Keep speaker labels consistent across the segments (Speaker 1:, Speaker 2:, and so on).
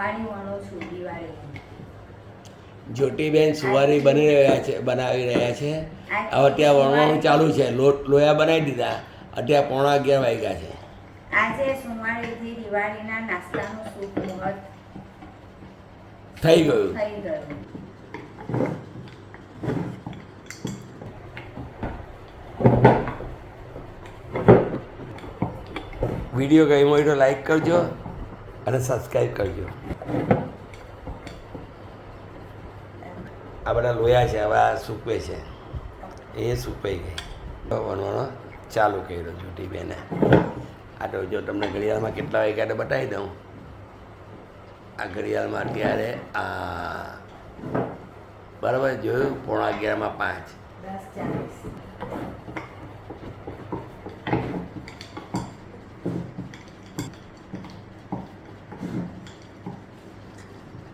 Speaker 1: સુવાળી વણો છું દિવાળી.
Speaker 2: જ્યોતિબેન સુવારી બનાવી રહ્યા છે. હવે ત્યાં વણવાનું ચાલુ છે. લોયા બનાવી દીધા. અત્યારે 11:15 વાગ્યા છે.
Speaker 1: આજે સુવાળીથી દિવાળીના નાસ્તાનું શુભ મુહૂર્ત
Speaker 2: થઈ ગયું. વિડીયો ગમ્યો હોય તો લાઈક કરજો અને સબસ્ક્રાઈબ કરજો. આ બધા લોયા છે, હવે આ સૂકવે છે. એ સૂકવાઈ ગઈ. વણવાનો ચાલુ કર્યો જ્યોતિબેને. આ તો જો તમને ઘડિયાળમાં કેટલા વાગ્યા તો બતાવી દઉં. આ ઘડિયાળમાં અત્યારે બરાબર જોયું 11:15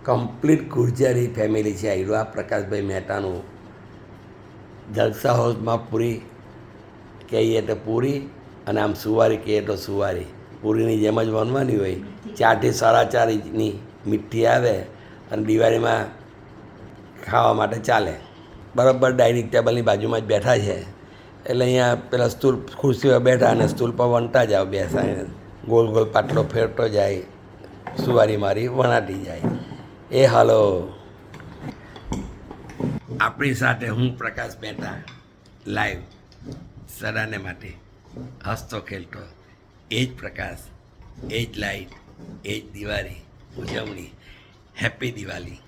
Speaker 2: કમ્પ્લીટ ગુર્જરી ફેમિલી છે. આવ્યું આ પ્રકાશભાઈ મહેતાનું જલસા હાઉસમાં પૂરી કહીએ તો પૂરી અને આમ સુવારી કહીએ તો સુવારી. પૂરીની જેમ જ વણવાની હોય. 4 થી 4.5 ઇંચની મીઠી આવે અને દિવાળીમાં ખાવા માટે ચાલે. બરાબર ડાઇનિંગ ટેબલની બાજુમાં જ બેઠા છે. એટલે અહીંયા પેલા સ્ટૂલ ખુરશી પર બેઠા અને સ્ટૂલ પર વણતા જાઓ બેસાઈને. ગોલ ગોલ પાટલો ફેરતો જાય, સુવારી મારી વણાતી જાય. એ હાલો આપણી સાથે હું પ્રકાશ મહેતા લાઈવ સદાને માટે હસતો ખેલતો. એ જ પ્રકાશ, એ જ લાઈટ, એ જ દિવાળી ઉજવણી. હેપી દિવાળી.